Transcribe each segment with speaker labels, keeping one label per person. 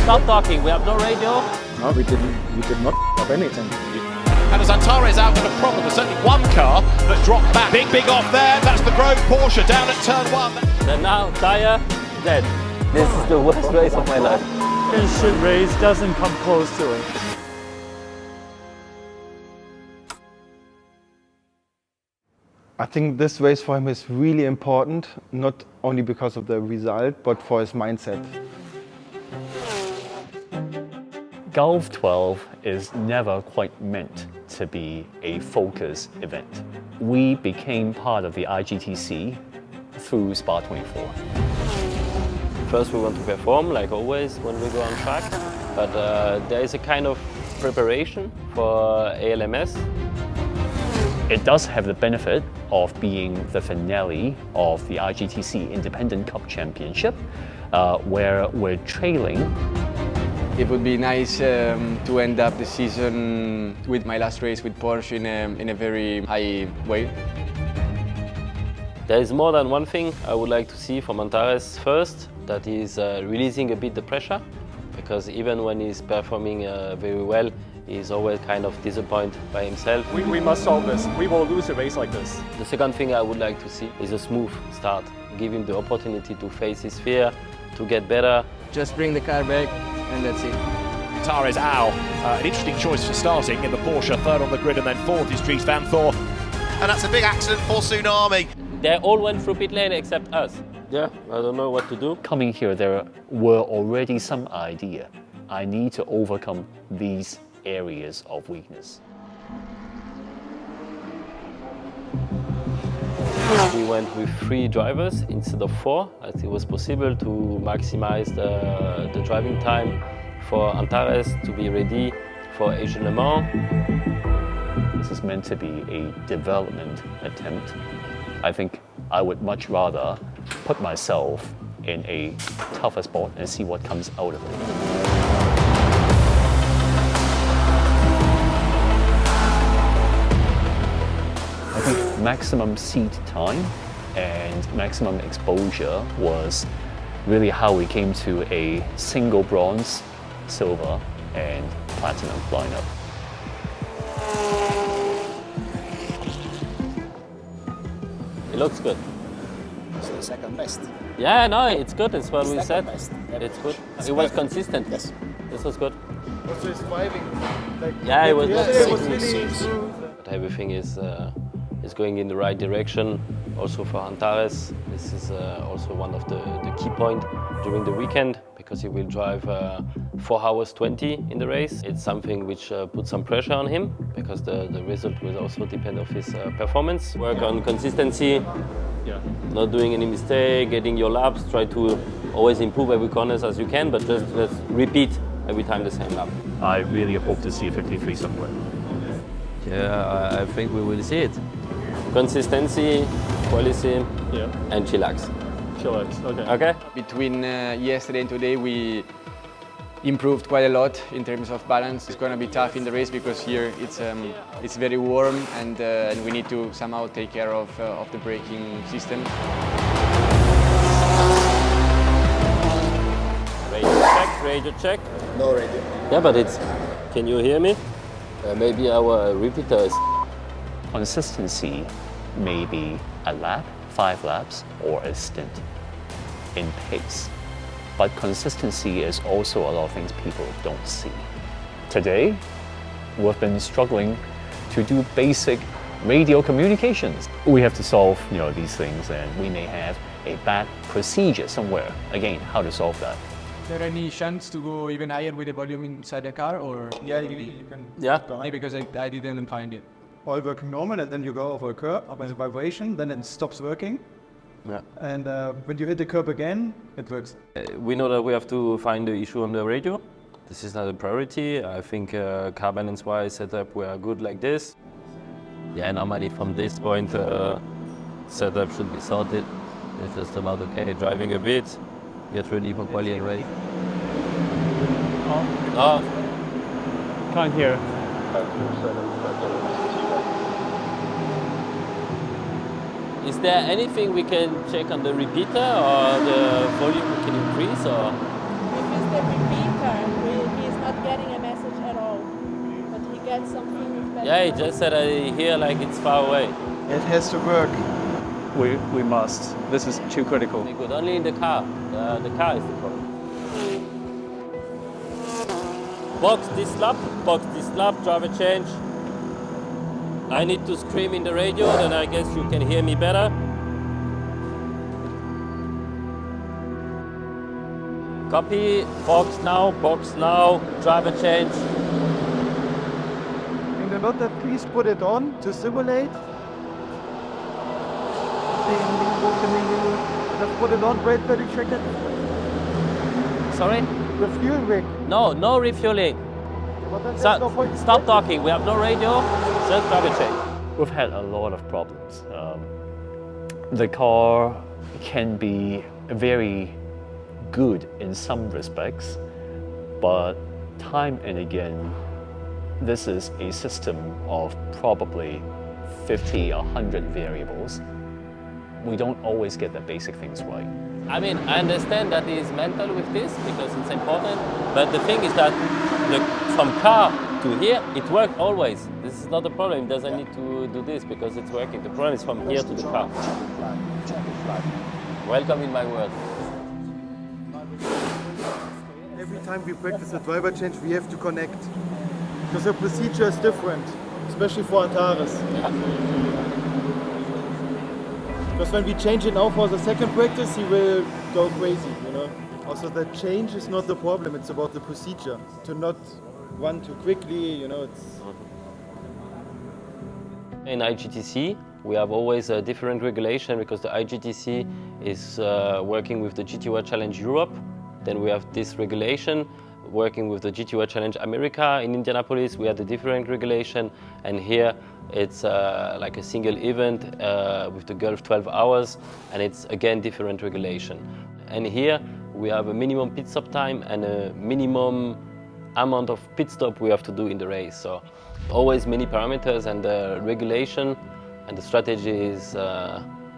Speaker 1: Stop talking. We have no radio.
Speaker 2: No, we did not have anything.
Speaker 3: And as Antares out with a problem, there's only one car that dropped back. Big off there. That's the Grove Porsche down at turn 1.
Speaker 1: And now, tire, dead. This is the worst race of my life.
Speaker 4: This shit race doesn't come close to it.
Speaker 2: I think this race for him is really important, not only because of the result, but for his mindset.
Speaker 5: Gulf 12 is never quite meant to be a focus event. We became part of the IGTC through Spa 24.
Speaker 1: First, we want to perform, like always, when we go on track. But there is a kind of preparation for ALMS.
Speaker 5: It does have the benefit of being the finale of the IGTC Independent Cup Championship, where we're trailing.
Speaker 6: It would be nice to end up the season with my last race with Porsche in a very high way.
Speaker 1: There is more than one thing I would like to see from Antares first, that he's releasing a bit the pressure, because even when he's performing very well, he's always kind of disappointed by himself.
Speaker 4: We must solve this. We will lose a race like this.
Speaker 1: The second thing I would like to see is a smooth start. Give him the opportunity to face his fear, to get better.
Speaker 6: Just bring the car back and that's it.
Speaker 3: Antares Al, an interesting choice for starting in the Porsche, third on the grid, and then fourth is Dries Van Thor. And that's a big accident for Tsunami.
Speaker 1: They all went through pit lane except us. Yeah, I don't know what to do.
Speaker 5: Coming here, there were already some idea. I need to overcome these areas of weakness.
Speaker 1: We went with 3 drivers instead of 4, as it was possible to maximize the driving time for Antares to be ready for Asian Le Mans.
Speaker 5: This is meant to be a development attempt. I think I would much rather put myself in a tougher spot and see what comes out of it. I think maximum seat time and maximum exposure was really how we came to a single bronze, silver, and platinum lineup.
Speaker 1: It looks good.
Speaker 7: It's the second best.
Speaker 1: Yeah, no, it's good. It's what we said.
Speaker 7: Best.
Speaker 1: It's good.
Speaker 7: It's
Speaker 1: It was
Speaker 7: perfect.
Speaker 1: consistent.
Speaker 7: Yes.
Speaker 1: This was good.
Speaker 2: Also his driving.
Speaker 1: Yeah, it was.
Speaker 2: really
Speaker 1: Everything is going in the right direction. Also for Antares, this is also one of the key points during the weekend, because he will drive 4 hours 20 in the race. It's something which puts some pressure on him, because the result will also depend on his performance. Work on consistency, not doing any mistake, getting your laps, try to always improve every corner as you can, but just repeat every time the same lap.
Speaker 5: I really hope to see a 53 somewhere.
Speaker 1: Yeah, I think we will see it. Consistency, quality, and chillax.
Speaker 4: Chillax, okay.
Speaker 1: Okay?
Speaker 6: Between yesterday and today we improved quite a lot in terms of balance. It's going to be tough in the race because here it's very warm and we need to somehow take care of the braking system.
Speaker 1: Radio check.
Speaker 7: No radio.
Speaker 1: Yeah, but it's... Can you hear me? Maybe our repeater is...
Speaker 5: Consistency may be a lap, 5 laps, or a stint in pace. But consistency is also a lot of things people don't see. Today, we've been struggling to do basic radio communications. We have to solve, these things, and we may have a bad procedure somewhere. Again, how to solve that?
Speaker 8: Is there any chance to go even higher with the volume inside the car, or?
Speaker 2: Yeah, you can.
Speaker 1: Yeah.
Speaker 8: Because I didn't find it.
Speaker 2: All working normal, and then you go over a curb, up a vibration, then it stops working.
Speaker 1: Yeah.
Speaker 2: And when you hit the curb again, it works.
Speaker 1: We know that we have to find the issue on the radio. This is not a priority. I think car balance-wise setup, we are good like this. Yeah, normally from this point, setup should be sorted. It's just about okay, driving a bit, get ready for quali and race. Oh.
Speaker 4: Can't hear.
Speaker 1: Is there anything we can check on the repeater, or the volume we can increase, or?
Speaker 9: If it's the repeater, getting a message at all. But he gets something with better.
Speaker 1: Yeah, he just said I hear like it's far away.
Speaker 2: It has to work.
Speaker 4: We must. This is too critical.
Speaker 1: Good. Only in the car. The car is the problem. Box this lap, driver change. I need to scream in the radio, then I guess you can hear me better. Copy, box now, driver change.
Speaker 2: In the note that please put it on to simulate. Just put it on, wait 30 seconds.
Speaker 1: Sorry?
Speaker 2: Refuel rig.
Speaker 1: No refueling. Stop talking, we have no radio, just driver change.
Speaker 5: We've had a lot of problems. The car can be very good in some respects, but time and again, this is a system of probably 50 or 100 variables. We don't always get the basic things right.
Speaker 1: I mean, I understand that he is mental with this because it's important, but the thing is that from car to here, it worked always. This is not a problem. He doesn't need to do this because it's working. The problem is from here to the car. Welcome in my world.
Speaker 2: Every time we practice a driver change, we have to connect. Because the procedure is different, especially for Antares. Because when we change it now for the second practice, he will go crazy, you know. Also, the change is not the problem, it's about the procedure. To not run too quickly, you know, it's...
Speaker 1: In IGTC, we have always a different regulation because the IGTC is working with the GT World Challenge Europe. Then we have this regulation working with the GT World Challenge America in Indianapolis. We have the different regulation, and here it's like a single event with the Gulf 12 hours, and it's again different regulation. And here we have a minimum pit stop time and a minimum amount of pit stop we have to do in the race. So always many parameters, and the regulation and the strategy is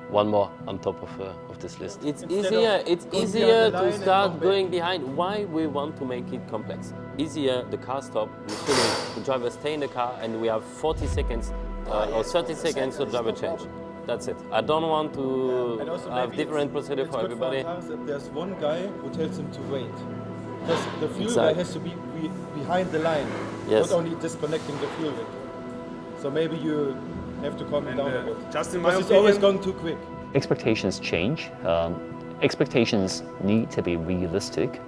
Speaker 1: one more on top of this list. It's easier to start going behind. Why we want to make it complex? Easier the car stop, the driver stay in the car, and we have 40 seconds or 30 seconds to driver change. That's it. I don't want to have different procedure for everybody.
Speaker 2: If there's one guy who tells him to wait. Because the fuel guy has to be behind the line, not only disconnecting the fuel rig. So maybe you have to calm it down a bit.
Speaker 3: Just in my
Speaker 2: opinion, it's always going too quick.
Speaker 5: Expectations change. Expectations need to be realistic.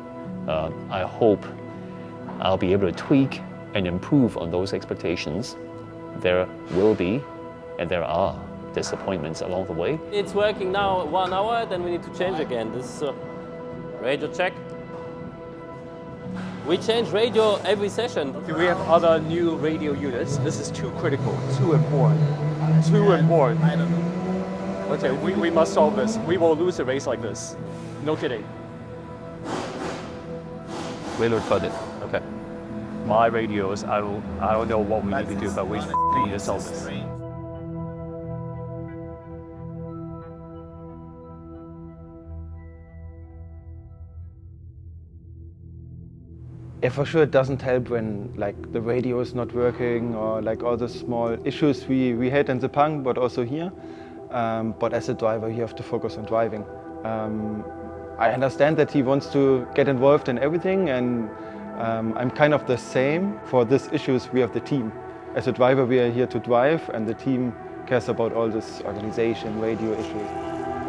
Speaker 5: I hope I'll be able to tweak and improve on those expectations. There will be, and there are, disappointments along the way.
Speaker 1: It's working now 1 hour, then we need to change again. This is radio check. We change radio every session.
Speaker 4: We have other new radio units. This is too critical, too important. Too important.
Speaker 7: I don't know.
Speaker 4: Okay, we must solve this. We will lose a race like this. No kidding.
Speaker 1: We'll record it. Okay.
Speaker 4: My radios, I don't know what we need to do, but we need to solve this.
Speaker 2: Yeah, for sure it doesn't help when like the radio is not working or like all the small issues we had in the Pang, but also here. But as a driver, you have to focus on driving. I understand that he wants to get involved in everything, and I'm kind of the same. For these issues, we have the team. As a driver, we are here to drive, and the team cares about all this organization, radio issues.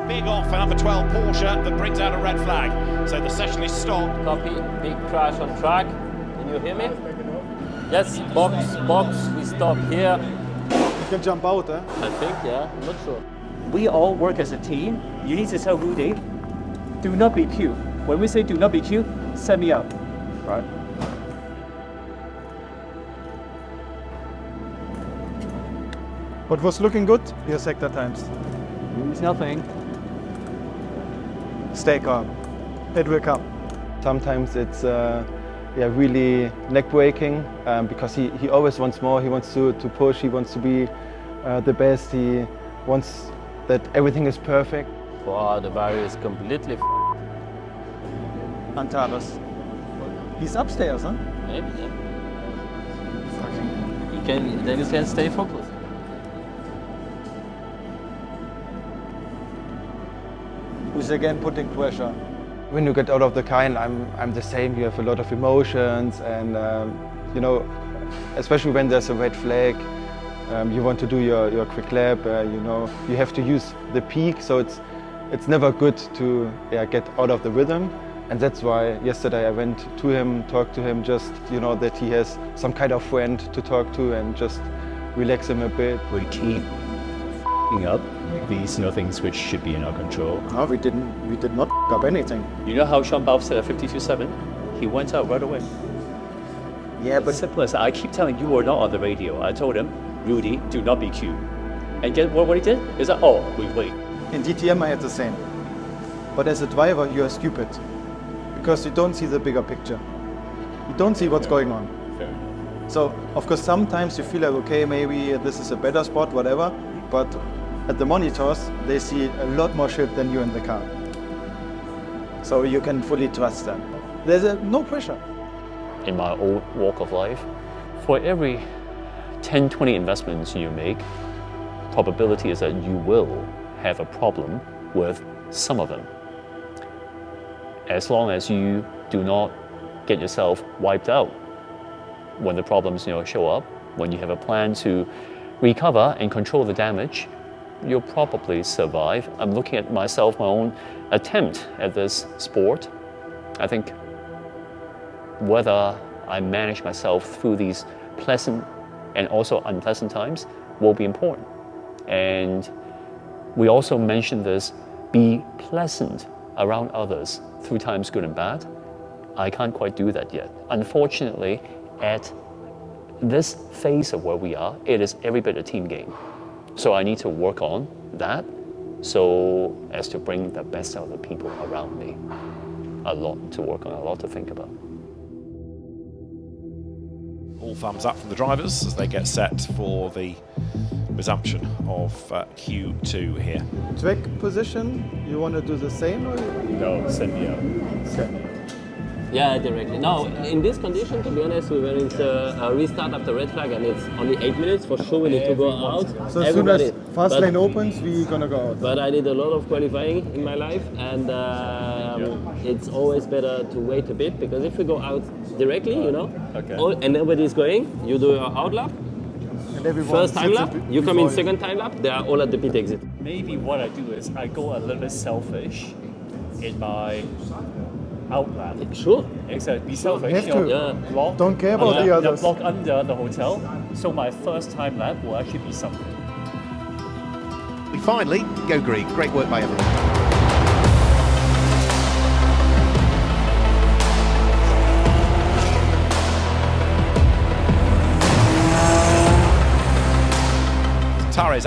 Speaker 3: Big off for number 12 Porsche that brings out a red flag. So the session is stopped.
Speaker 1: Copy, big crash on track. Can you hear me? Yes, box, we stop here.
Speaker 2: You can jump out, eh?
Speaker 1: I think, yeah, I'm not sure.
Speaker 4: We all work as a team. You need to tell Rudy, do not be cute. When we say do not be cute, set me up, right?
Speaker 2: What was looking good? Your sector times.
Speaker 4: Means nothing.
Speaker 2: Stay calm. It will come. Sometimes it's really neck-breaking because he always wants more. He wants to push. He wants to be the best. He wants that everything is perfect.
Speaker 1: Wow, the barrier is completely
Speaker 2: Antares. He's upstairs, huh?
Speaker 1: Maybe, yeah. Then you can stay focused.
Speaker 2: Who's again putting pressure. When you get out of the car, and I'm the same. You have a lot of emotions, and you know, especially when there's a red flag, you want to do your quick lap. You know, you have to use the peak, so it's never good to get out of the rhythm. And that's why yesterday I went to him, talked to him, just that he has some kind of friend to talk to and just relax him a bit.
Speaker 10: We keep up these things which should be in our control.
Speaker 7: No, we did not up anything.
Speaker 5: You know how Sean Balfe said at 52.7? He went out right away.
Speaker 7: Yeah, but
Speaker 5: Simple as that. I keep telling you were not on the radio. I told him, Rudy, do not be cute. And get what he did? Is that, oh, we wait.
Speaker 2: In DTM I had the same. But as a driver you are stupid. Because you don't see the bigger picture. You don't see what's going on.
Speaker 5: Fair.
Speaker 2: So, of course, sometimes you feel like, okay, maybe this is a better spot, whatever, but at the monitors, they see a lot more shit than you in the car. So you can fully trust them. There's no pressure.
Speaker 5: In my old walk of life, for every 10, 20 investments you make, probability is that you will have a problem with some of them. As long as you do not get yourself wiped out when the problems show up, when you have a plan to recover and control the damage, you'll probably survive. I'm looking at myself, my own attempt at this sport. I think whether I manage myself through these pleasant and also unpleasant times will be important. And we also mentioned this, be pleasant around others through times good and bad. I can't quite do that yet. Unfortunately, at this phase of where we are, it is every bit a team game. So I need to work on that so as to bring the best out of the people around me. A lot to work on, a lot to think about.
Speaker 3: All thumbs up from the drivers as they get set for the resumption of Q2 here.
Speaker 2: Track position, you want to do the same? Or?
Speaker 10: No, send me out.
Speaker 1: Yeah, directly. No, in this condition, to be honest, we went into a restart after red flag and it's only 8 minutes. For sure we need to go out.
Speaker 2: So as soon as fast lane opens, we're gonna go out.
Speaker 1: But I did a lot of qualifying in my life, and it's always better to wait a bit, because if you go out directly, and nobody's going, you do your out lap. First time lap, you come in second time lap, they are all at the pit exit.
Speaker 10: Maybe what I do is I go a little bit selfish in my out lap.
Speaker 1: Sure.
Speaker 10: Exactly, be selfish.
Speaker 2: You have to.
Speaker 1: Yeah.
Speaker 10: Block,
Speaker 2: Don't care about the others.
Speaker 10: Block under the hotel, so my first time lap will actually be something.
Speaker 3: We finally go green. Great work by everyone. Antares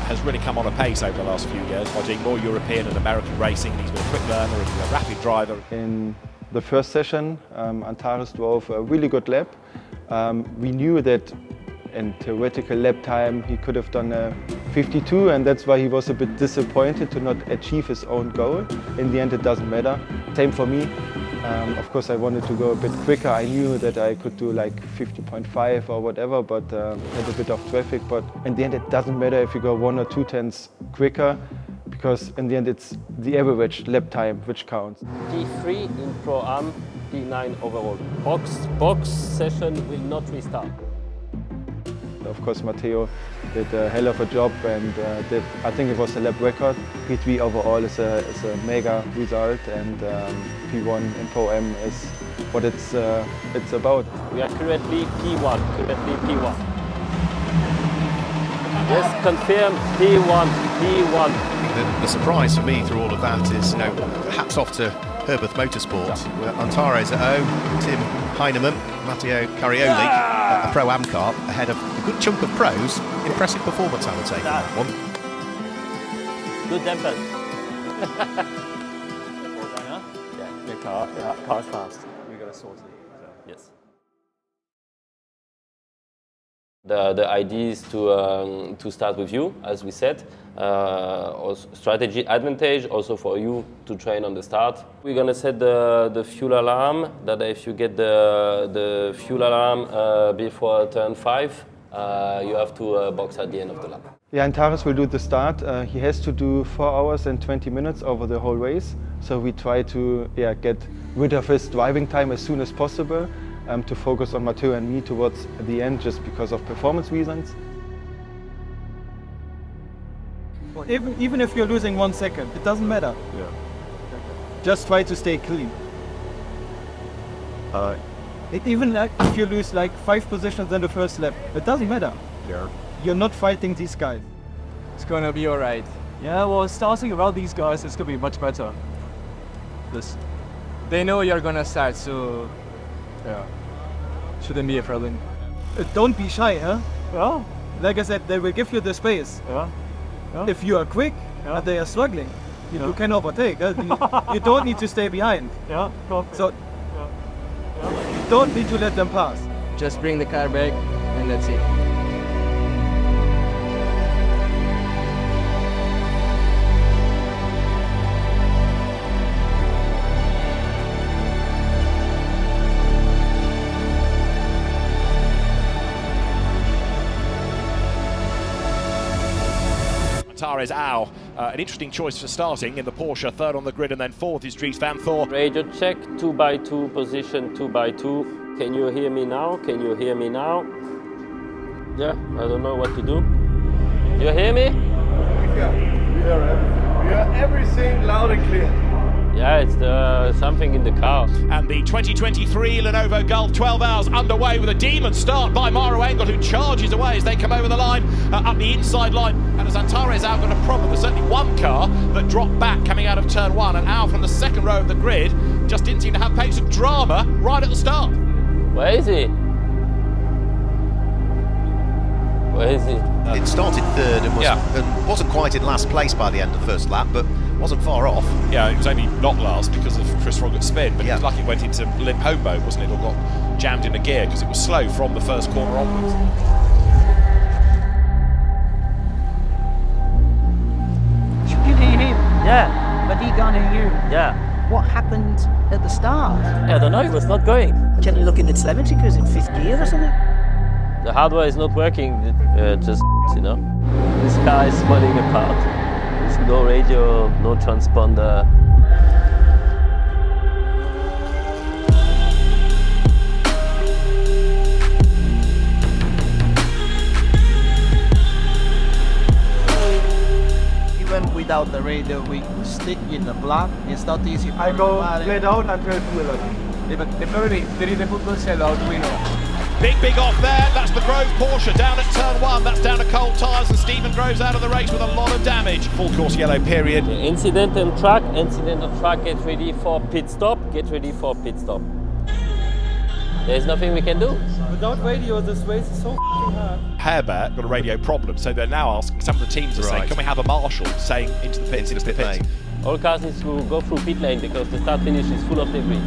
Speaker 3: has really come on a pace over the last few years by doing more European and American racing. He's been a quick learner and a rapid driver.
Speaker 2: In the first session, Antares drove a really good lap. We knew that in theoretical lap time he could have done a 52, and that's why he was a bit disappointed to not achieve his own goal. In the end, it doesn't matter. Same for me. Of course, I wanted to go a bit quicker. I knew that I could do like 50.5 or whatever, but had a bit of traffic. But in the end, it doesn't matter if you go 1 or 2 tenths quicker, because in the end, it's the average lap time which counts.
Speaker 1: P3 in Pro-Am, P9 overall. Box session will not restart.
Speaker 2: Of course, Matteo did a hell of a job and did, I think it was a lap record. P3 overall is a mega result, and P1 in Pro-Am is what it's about.
Speaker 1: We are currently P1. Yes, confirm P1.
Speaker 11: The surprise for me through all of that is, hats off to Herbert Motorsport. Yeah. Antares at home, Tim Heinemann, Matteo Carioli, a Pro-Am car ahead of a good chunk of pros. Impressive performance, I would say, from that one.
Speaker 1: Good temper.
Speaker 10: Car's fast. We got to sort it.
Speaker 1: Yes. The idea is to start with you, as we said. Also strategy advantage also for you to train on the start. We're gonna set the fuel alarm that if you get the fuel alarm before turn 5, you have to box at the end of the lap.
Speaker 2: Yeah, Antares will do the start. He has to do 4 hours and 20 minutes over the whole race. So we try to get rid of his driving time as soon as possible to focus on Matteo and me towards the end just because of performance reasons.
Speaker 12: Even if you're losing 1 second, it doesn't matter.
Speaker 7: Yeah.
Speaker 12: Just try to stay clean. Even like if you lose like 5 positions in the first lap, it doesn't matter.
Speaker 7: Yeah.
Speaker 12: You're not fighting these guys.
Speaker 6: It's gonna be alright.
Speaker 4: Yeah, well, starting around these guys is gonna be much better.
Speaker 6: They know you're gonna start, so yeah, shouldn't be a problem.
Speaker 12: Don't be shy, huh?
Speaker 4: Yeah.
Speaker 12: Like I said, they will give you the space.
Speaker 4: Yeah. Yeah.
Speaker 12: If you are quick and they are struggling, you can overtake. You don't need to stay behind.
Speaker 4: Yeah.
Speaker 12: So you don't need to let them pass.
Speaker 6: Just bring the car back and that's it.
Speaker 3: Antares Au, an interesting choice for starting in the Porsche, third on the grid, and then fourth is Dries van Thor.
Speaker 1: Radio check, 2x2 position, 2x2. Can you hear me now? Can you hear me now? Yeah, I don't know what to do. You hear me?
Speaker 13: Yeah, we hear everything loud and clear.
Speaker 1: Yeah, it's something in the car.
Speaker 3: And the 2023 Lenovo Gulf 12 hours underway with a demon start by Mauro Engel, who charges away as they come over the line, up the inside line. And as Antares Au got a problem, there's certainly one car that dropped back coming out of turn 1, and Au from the second row of the grid just didn't seem to have pace of drama right at the start.
Speaker 1: Where is he? Where is he?
Speaker 11: It started third and wasn't quite in last place by the end of the first lap, but wasn't far off.
Speaker 3: Yeah, it was only not last because of Chris Froggett's spin, but it was lucky it went into limp home mode, wasn't it, or got jammed in a gear because it was slow from the first corner onwards.
Speaker 14: You can hear him.
Speaker 1: Yeah.
Speaker 14: But he can't hear you.
Speaker 1: Yeah.
Speaker 14: What happened at the start?
Speaker 1: I don't know, it was not going.
Speaker 14: Can you look in the telemetry because in 5th gear or something?
Speaker 1: The hardware is not working, just, you know. This car is falling apart. There's no radio, no transponder.
Speaker 14: Even without the radio, we stick in the block. It's not easy.
Speaker 12: I go flat out until 211.
Speaker 8: Yeah, but definitely there is a football sell out, we know.
Speaker 3: Big off there, that's the Grove Porsche down at turn 1, that's down to cold tyres, and Stephen Groves out of the race with a lot of damage. Full course yellow period.
Speaker 1: Incident on track, get ready for pit stop, get ready for pit stop. There's nothing we can do.
Speaker 12: Without radio, this race is so f***ing hard.
Speaker 3: Herbert got a radio problem, so they're now asking, some of the teams are saying, can we have a marshal saying into the pits, into the pit lane?
Speaker 1: All cars need to go through pit lane because the start finish is full of debris.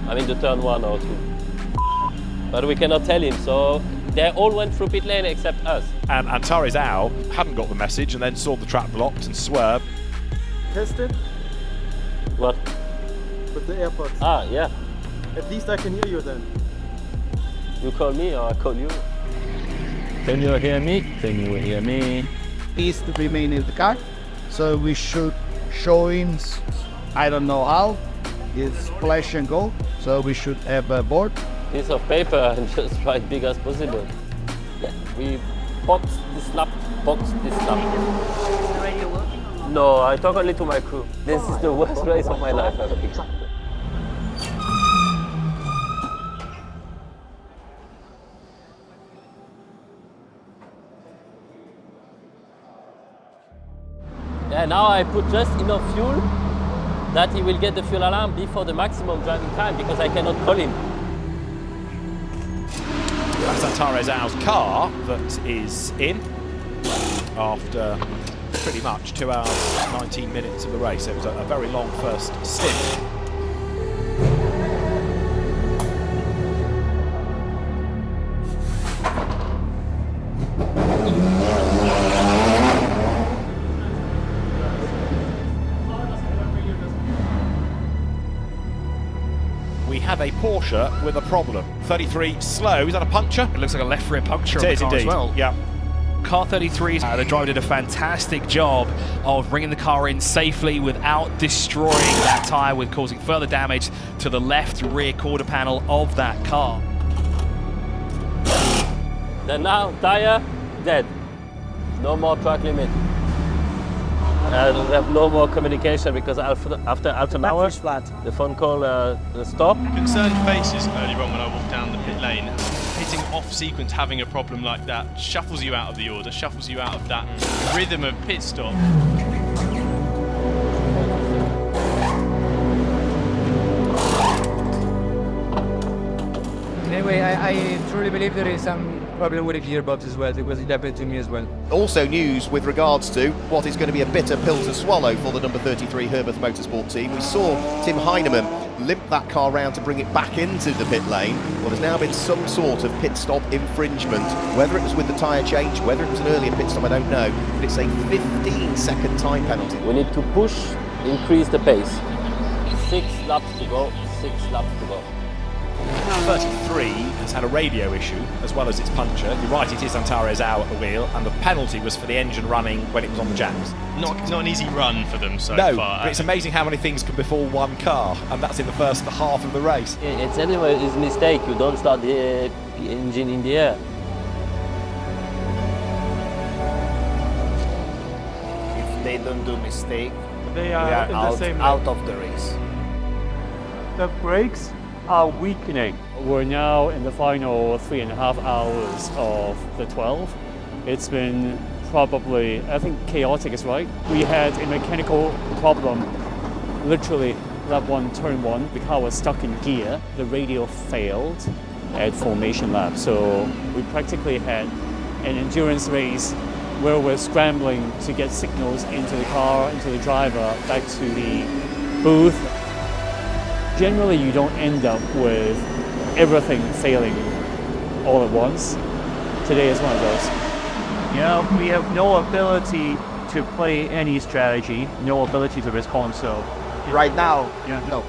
Speaker 1: I mean the turn 1 or 2. But we cannot tell him, so they all went through pit lane except us.
Speaker 3: And Antares Au hadn't got the message and then saw the track blocked and swerved.
Speaker 12: Test it.
Speaker 1: What?
Speaker 12: With the AirPods.
Speaker 1: Ah, yeah.
Speaker 12: At least I can hear you then.
Speaker 1: You call me or I call you?
Speaker 10: Can you hear me? Can you hear me?
Speaker 14: He's to remain in the car, so we should show him, I don't know how, it's splash and go, so we should have a board.
Speaker 1: Piece of paper and just write big as possible. Yeah, we box this lap, box this lap.
Speaker 14: Is the radio working?
Speaker 1: No, I talk only to my crew. This is the worst race of my life, I think. Yeah, now I put just enough fuel that he will get the fuel alarm before the maximum driving time because I cannot call him.
Speaker 3: That's Antares Au's car that is in after pretty much 2 hours, 19 minutes of the race. It was a very long first stint. we have a Porsche with a problem. 33 slow, is that a puncture?
Speaker 15: It looks like a left rear puncture
Speaker 3: It
Speaker 15: on
Speaker 3: is
Speaker 15: the car
Speaker 3: indeed.
Speaker 15: as well.
Speaker 3: Yeah.
Speaker 15: Car 33, the driver did a fantastic job of bringing the car in safely without destroying that tyre, with causing further damage to the left rear quarter panel of that car.
Speaker 1: Then now, tyre, dead. No more track limit. And we have no more communication because after half an hour, the phone call stopped.
Speaker 16: Concerned faces earlier on when I walked down the pit lane. Hitting off sequence, having a problem like that, shuffles you out of the order, shuffles you out of that rhythm of pit stop.
Speaker 6: Anyway, I truly believe there is some problem with the gearbox as well, because it happened to me as well.
Speaker 11: Also news with regards to what is going to be a bitter pill to swallow for the number 33 Herbert Motorsport team. We saw Tim Heinemann limp that car round to bring it back into the pit lane. Well, there's now been some sort of pit stop infringement. Whether it was with the tyre change, whether it was an earlier pit stop, I don't know. But it's a 15-second time penalty.
Speaker 1: We need to push, increase the pace. 6 laps to go, 6 laps to go.
Speaker 3: 33 has had a radio issue as well as its puncture. You're right, it is Antares out at the wheel, and the penalty was for the engine running when it was on the jams.
Speaker 16: Not an easy run for them so
Speaker 3: no,
Speaker 16: far.
Speaker 3: But it's amazing how many things can befall one car, and that's in the first half of the race.
Speaker 1: It's anyway his mistake. You don't start the engine in the air.
Speaker 17: If they don't do mistake,
Speaker 4: they
Speaker 17: we
Speaker 4: are
Speaker 17: are
Speaker 4: in the
Speaker 17: out,
Speaker 4: same
Speaker 17: out of the race.
Speaker 4: The brakes are weakening.
Speaker 10: We're now in the final 3.5 hours of the 12. It's been probably, I think chaotic is right. We had a mechanical problem, literally lap 1, turn 1. The car was stuck in gear. The radio failed at formation lap. So we practically had an endurance race where we're scrambling to get signals into the car, into the driver, back to the booth. Generally, you don't end up with everything failing all at once. Today is one of those.
Speaker 4: You know, we have no ability to play any strategy, no ability to respond, so...
Speaker 17: Right now,
Speaker 4: no.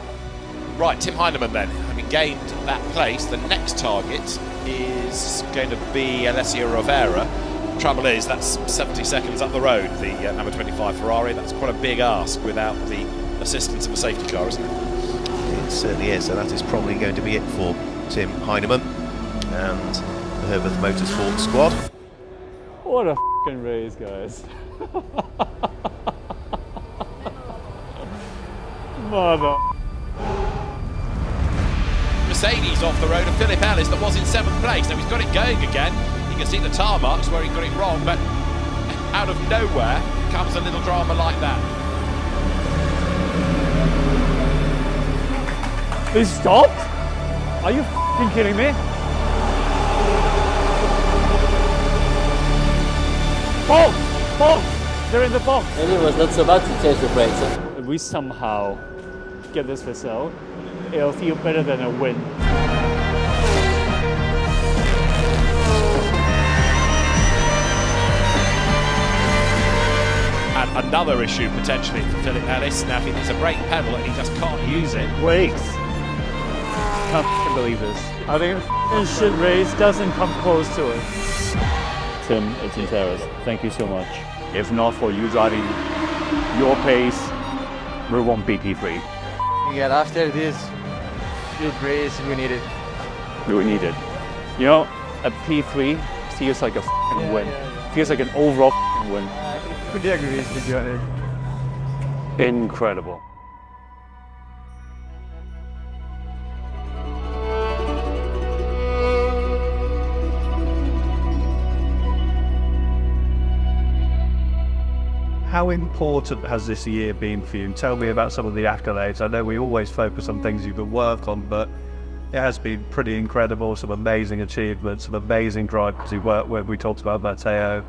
Speaker 3: Right, Tim Heinemann then, having gained that place, the next target is going to be Alessio Rovera. Trouble is, that's 70 seconds up the road, the number 25 Ferrari. That's quite a big ask without the assistance of a safety car, isn't it?
Speaker 11: It certainly is, so that is probably going to be it for Tim Heinemann and the Herbert Motorsport squad.
Speaker 10: What a f***ing race, guys. Mother.
Speaker 3: Mercedes off the road, and Philip Ellis that was in 7th place. Now he's got it going again. You can see the tar marks where he got it wrong, but out of nowhere comes a little drama like that.
Speaker 10: They stopped? Are you f***ing kidding me? Box! Box! They're in the box!
Speaker 1: And he was not so bad to change the brakes. Huh?
Speaker 10: If we somehow get this result, it'll feel better than a win.
Speaker 3: And another issue potentially for Philip Ellis. Now, if he needs a brake pedal and he just can't use it.
Speaker 10: Brakes! Can't f***ing believe this. I think a shit race doesn't come close to it. Tim, it's Antares. Thank you so much.
Speaker 4: If not for you driving your pace, we won't be P3.
Speaker 6: Yeah, after this good race, we need it.
Speaker 10: We need it. You know, a P3 feels like a f***ing win. Feels like an overall f***ing win.
Speaker 6: Could you agree with you?
Speaker 10: Incredible.
Speaker 12: How important has this year been for you? Tell me about some of the accolades. I know we always focus on things you can work on, but it has been pretty incredible. Some amazing achievements, some amazing drivers you work with. We talked about Matteo.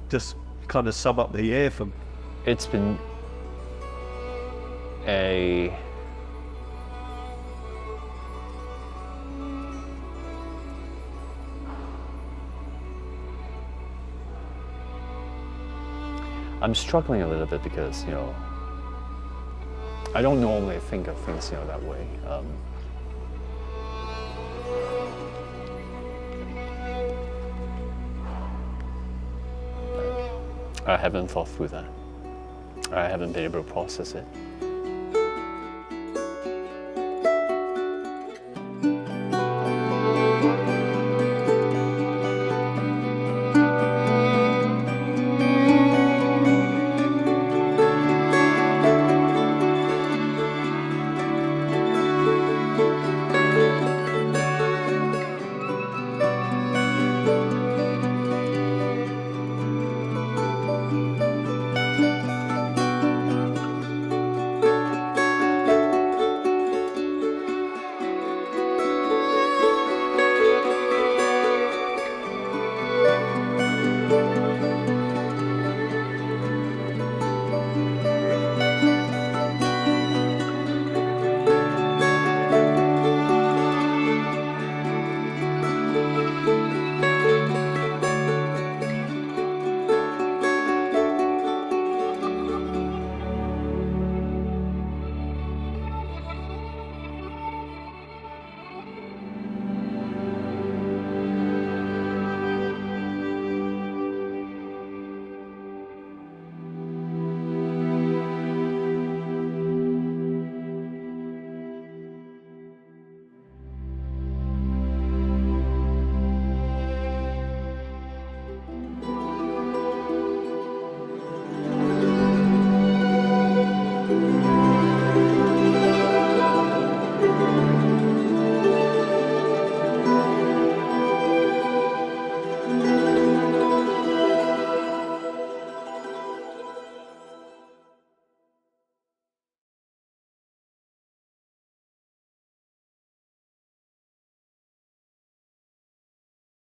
Speaker 12: Just kind of sum up the year for me.
Speaker 5: It's been a I'm struggling a little bit because, you know, I don't normally think of things, you know, that way. I haven't thought through that. I haven't been able to process it.